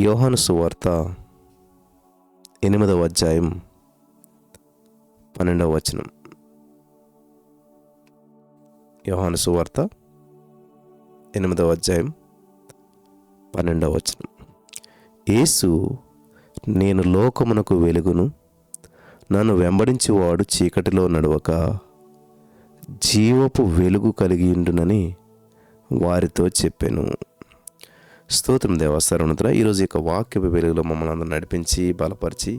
యోహాను సువార్త 8వ అధ్యాయం 12వ వచనం. యోహాను సువార్త 8వ అధ్యాయం 12వ వచనం. యేసు, నేను లోకమునకు వెలుగును, నన్ను వెంబడించువాడు చీకటిలో నడవక జీవపు వెలుగు కలిగియుండునని వారితో చెప్పెను. స్తోత్రం దేవా. సర్వోన్నతుడా, ఈరోజు యొక్క వాక్యపు వెలుగులో మమ్మల్ని అందరూ నడిపించి బలపరిచి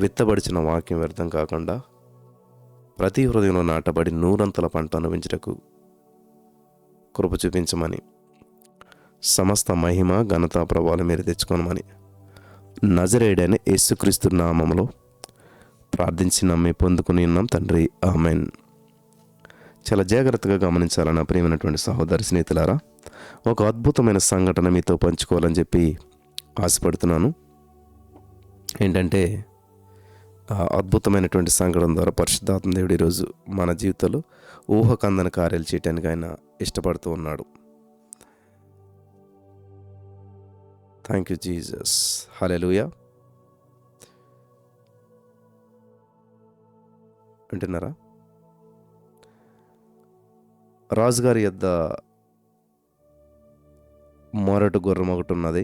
విత్తబడిచిన వాక్యం వ్యర్థం కాకుండా ప్రతి హృదయంలో నాటబడి నూరంతల పంట అనుభవించుటకు కృప చూపించమని, సమస్త మహిమ ఘనత ప్రభావాలు మీరు తెచ్చుకోనమని నజరేయుడైన యేసుక్రీస్తు నామములో ప్రార్థించి నమ్మి పొందుకుని ఉన్నాం తండ్రి, ఆమెన్. చాలా జాగ్రత్తగా గమనించాలన్న ప్రియమైనటువంటి సహోదరి స్నేహితులారా, ఒక అద్భుతమైన సంఘటన మీతో పంచుకోవాలని చెప్పి ఆశపడుతున్నాను. ఏంటంటే, అద్భుతమైనటువంటి సంఘటన ద్వారా పరిశుద్ధాత్మ దేవుడు ఈరోజు మన జీవితంలో ఊహకందని కార్యాలు చేయడానికి ఆయన ఇష్టపడుతూ ఉన్నాడు. Thank you Jesus. హల్లెలూయా. వింటున్నారా? రాజుగారి యొద్ద మొరటు గుర్రం ఒకటి ఉన్నది.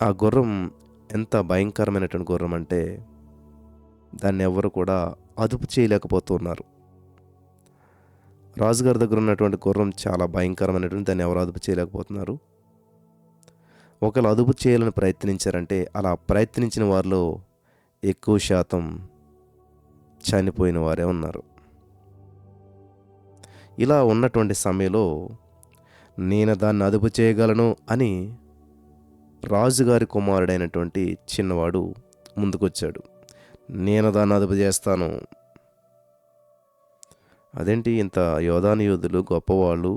ఆ గుర్రం ఎంత భయంకరమైనటువంటి గుర్రం అంటే దాన్ని ఎవరు కూడా అదుపు చేయలేకపోతున్నారు. రాజుగారి దగ్గర ఉన్నటువంటి గుర్రం చాలా భయంకరమైనటువంటి, దాన్ని ఎవరు అదుపు చేయలేకపోతున్నారు. ఒకవేళ అదుపు చేయాలని ప్రయత్నించారంటే అలా ప్రయత్నించిన వారిలో ఎక్కువ శాతం చనిపోయిన వారే ఉన్నారు. ఇలా ఉన్నటువంటి సమయంలో నేను దాన్ని అదుపు చేయగలను అని రాజుగారి కుమారుడైనటువంటి చిన్నవాడు ముందుకొచ్చాడు. నేను దాన్ని అదుపు చేస్తాను. అదేంటి, ఇంత యోధాను యోధులు గొప్పవాళ్ళు,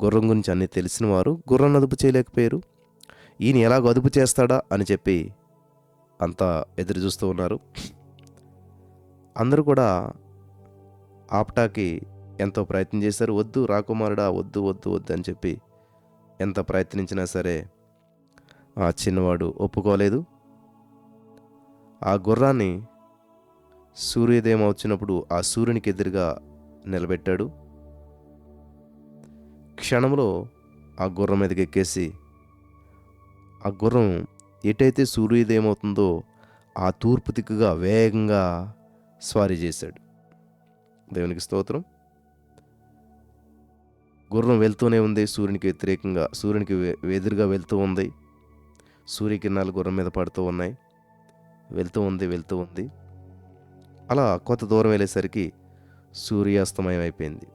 గుర్రం గురించి అన్నీ తెలిసిన వారు గుర్రాన్ని అదుపు చేయలేకపోయారు, ఈయన ఎలాగ అదుపు చేస్తాడా అని చెప్పి అంతా ఎదురు చూస్తూ ఉన్నారు. అందరూ కూడా ఆపటాకి ఎంతో ప్రయత్నం చేశారు. వద్దు రాకుమారుడా, వద్దు వద్దు వద్దు అని చెప్పి ఎంత ప్రయత్నించినా సరే ఆ చిన్నవాడు ఒప్పుకోలేదు. ఆ గుర్రాన్ని సూర్యోదయం వచ్చినప్పుడు ఆ సూర్యునికి ఎదురుగా నిలబెట్టాడు. క్షణంలో ఆ గుర్రం మీదకి ఎక్కేసి ఆ గుర్రం ఎటైతే సూర్యోదయం అవుతుందో ఆ తూర్పు దిక్కుగా వేగంగా స్వారీ చేశాడు. దేవునికి స్తోత్రం. గుర్రం వెళ్తూనే ఉంది, సూర్యునికి వ్యతిరేకంగా, సూర్యునికి ఎదురుగా వెళ్తూ ఉంది. సూర్యకిరణాలు గుర్రం మీద పడుతూ ఉన్నాయి. వెళ్తూ ఉంది. అలా కొంత దూరం వెళ్ళేసరికి సూర్యాస్తమయం అయిపోయింది.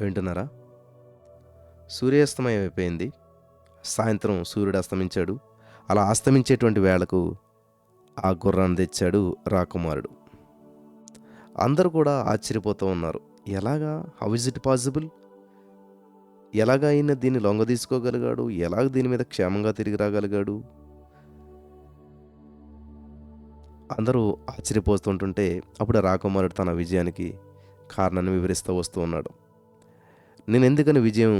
వింటున్నారా? సూర్యాస్తమయం అయిపోయింది. సాయంత్రం సూర్యుడు అస్తమించాడు. అలా అస్తమించేటువంటి వేళకు ఆ గుర్రాన్ని తెచ్చాడు రాకుమారుడు. అందరూ కూడా ఆశ్చర్యపోతూ ఉన్నారు. ఎలాగా? How is it possible? ఎలాగా ఆయన దీన్ని లొంగ తీసుకోగలిగాడు? ఎలాగ దీని మీద క్షేమంగా తిరిగి రాగలిగాడు? అందరూ ఆశ్చర్యపోతుంటుంటే అప్పుడు రాకుమారుడు తన విజయానికి కారణాన్ని వివరిస్తూ వస్తూ ఉన్నాడు. నేను ఎందుకని విజయం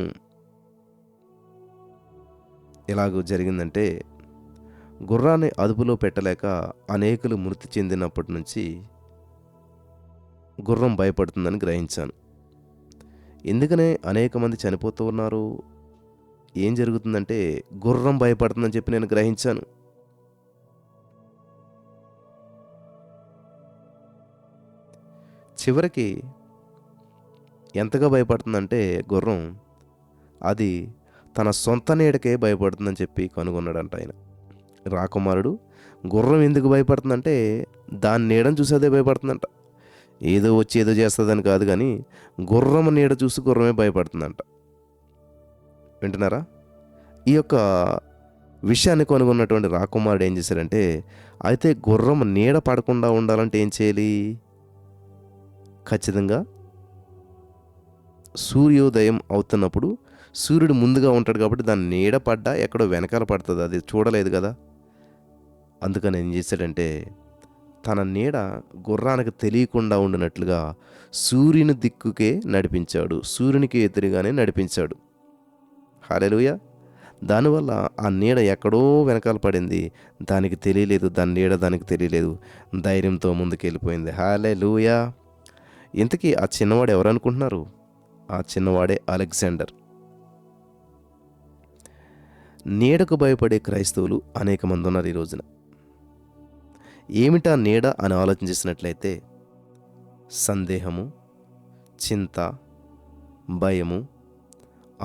ఎలాగో జరిగిందంటే, గుర్రాన్ని అదుపులో పెట్టలేక అనేకులు మృతి చెందినప్పటి నుంచి గుర్రం భయపడుతుందని గ్రహించాను. ఎందుకనే అనేక మంది చనిపోతూ ఉన్నారు? ఏం జరుగుతుందంటే గుర్రం భయపడుతుందని చెప్పి నేను గ్రహించాను. చివరికి ఎంతగా భయపడుతుందంటే గుర్రం అది తన సొంత నీడకే భయపడుతుందని చెప్పి కనుగొన్నాడంట ఆయన. రాకుమారుడు గుర్రం ఎందుకు భయపడుతుందంటే దాని నీడను చూసి అదే భయపడుతుందంట. ఏదో వచ్చి ఏదో చేస్తుందని కాదు, కానీ గుర్రం నీడ చూసి గుర్రమే భయపడుతుందంట. వింటున్నారా? ఈ యొక్క విషయాన్ని కనుగొన్నటువంటి రాకుమారుడు ఏం చేశాడంటే, అయితే గుర్రం నీడ పడకుండా ఉండాలంటే ఏం చేయాలి? ఖచ్చితంగా సూర్యోదయం అవుతున్నప్పుడు సూర్యుడు ముందుగా ఉంటాడు కాబట్టి దాని నీడ పడ్డా ఎక్కడో వెనకాల పడుతుంది, అది చూడలేదు కదా. అందుకని ఏం చేశాడంటే తన నీడ గుర్రానికి తెలియకుండా ఉండినట్లుగా సూర్యుని దిక్కుకే నడిపించాడు, సూర్యునికి ఎదురుగానే నడిపించాడు. హల్లెలూయా. దానివల్ల ఆ నీడ ఎక్కడో వెనకాల పడింది. దానికి తెలియలేదు, దాని నీడ దానికి తెలియలేదు. ధైర్యంతో ముందుకెళ్ళిపోయింది. హల్లెలూయా. ఇంతకీ ఆ చిన్నవాడు ఎవరనుకుంటున్నారు? ఆ చిన్నవాడే అలెగ్జాండర్. నీడకు భయపడే క్రైస్తవులు అనేక మంది ఉన్నారు ఈ రోజున. ఏమిటా నీడ అని ఆలోచన చేసినట్లయితే సందేహము, చింత, భయము,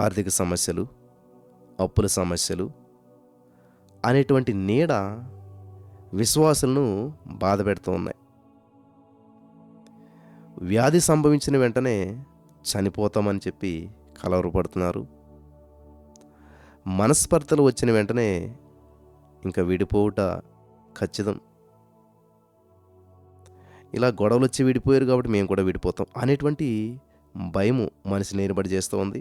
ఆర్థిక సమస్యలు, అప్పుల సమస్యలు అనేటువంటి నీడ విశ్వాసులను బాధ పెడుతూ ఉన్నాయి. వ్యాధి సంభవించిన వెంటనే చనిపోతామని చెప్పి కలవరపడుతున్నారు. మనస్పర్ధలు వచ్చిన వెంటనే ఇంకా విడిపోవుట ఖచ్చితం. ఇలా గొడవలు వచ్చి విడిపోయారు కాబట్టి మేము కూడా విడిపోతాం అనేటువంటి భయము మనిషిని ఏర్పడి చేస్తూ ఉంది.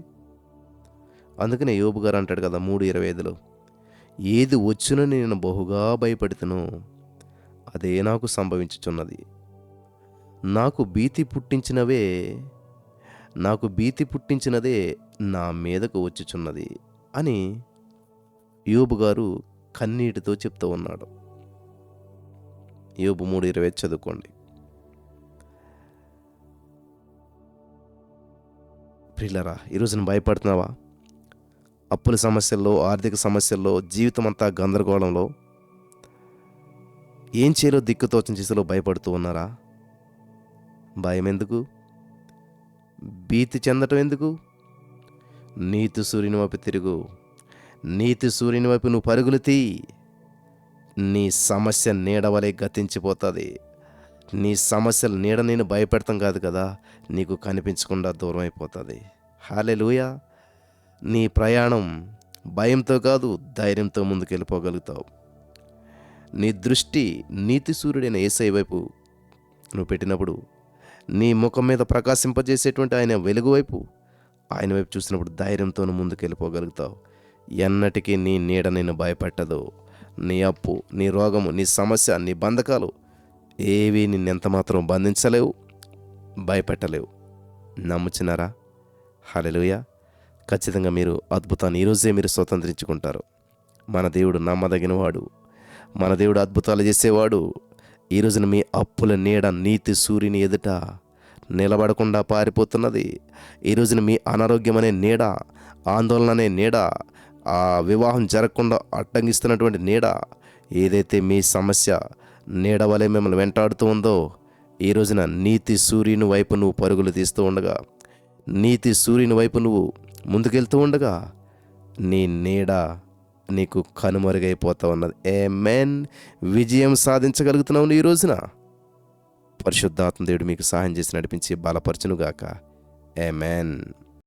అందుకనే యోబు గారు అంటాడు కదా 3:25లో, ఏది వచ్చునని నేను బహుగా భయపడుతును అదే నాకు సంభవించుచున్నది. నాకు భీతి పుట్టించినదే నా మీదకు వచ్చుచున్నది అని యోబు గారు కన్నీటితో చెప్తూ ఉన్నాడు. యోబు 3:20 చదువుకోండి. ప్రియులారా, ఈరోజున భయపడుతున్నావా? అప్పుల సమస్యల్లో, ఆర్థిక సమస్యల్లో, జీవితం అంతా గందరగోళంలో, ఏం చేయాలో దిక్కుతోచని స్థితిలో భయపడుతూ ఉన్నారా? భయం ఎందుకు? భీతి చెందటం ఎందుకు? నీతి సూర్యుని వైపు తిరుగు. నీతి సూర్యుని వైపు నువ్వు పరుగులు తీ. నీ సమస్య నీడవలే గతించిపోతుంది. నీ సమస్యల నీడ నేను భయపెడతాం కాదు కదా, నీకు కనిపించకుండా దూరం అయిపోతుంది. హల్లెలూయా. నీ ప్రయాణం భయంతో కాదు, ధైర్యంతో ముందుకెళ్ళిపోగలుగుతావు. నీ దృష్టి నీతి సూర్యుడైన యేసయ్య వైపు నువ్వు పెట్టినప్పుడు, నీ ముఖం మీద ప్రకాశింపజేసేటువంటి ఆయన వెలుగు వైపు, ఆయన వైపు చూసినప్పుడు ధైర్యంతో ముందుకెళ్ళిపోగలుగుతావు. ఎన్నటికీ నీ నీడ నిన్ను భయపెట్టదు. నీ అప్పు, నీ రోగము, నీ సమస్య, నీ బంధకాలు ఏవి నిన్నెంత మాత్రం బంధించలేవు, భయపెట్టలేవు. నమ్ముచున్నారా? హల్లెలూయా. ఖచ్చితంగా మీరు అద్భుతాన్ని ఈరోజే మీరు స్వతంత్రించుకుంటారు. మన దేవుడు నమ్మదగినవాడు, మన దేవుడు అద్భుతాలు చేసేవాడు. ఈ రోజున మీ అప్పుల నీడ నీతి సూర్యుని ఎదుట నిలబడకుండా పారిపోతున్నది. ఈ రోజున మీ అనారోగ్యం అనే నీడ, ఆందోళన అనే నీడ, ఆ వివాహం జరగకుండా అడ్డంగిస్తున్నటువంటి నీడ, ఏదైతే మీ సమస్య నీడ వలె మిమ్మల్ని వెంటాడుతూ ఉందో, ఈ రోజున నీతి సూర్యుని వైపు నువ్వు పరుగులు తీస్తూ ఉండగా, నీతి సూర్యుని వైపు నువ్వు ముందుకెళ్తూ ఉండగా, నీ నీడ నీకు కనుమరుగైపోతా ఉన్నది. ఆమేన్. విజయం సాధించగలుగుతున్నావు ఈ రోజున. పరిశుద్ధాత్మ దేవుడు మీకు సహాయం చేసి నడిపించి బలపరచునుగాక. ఆమేన్.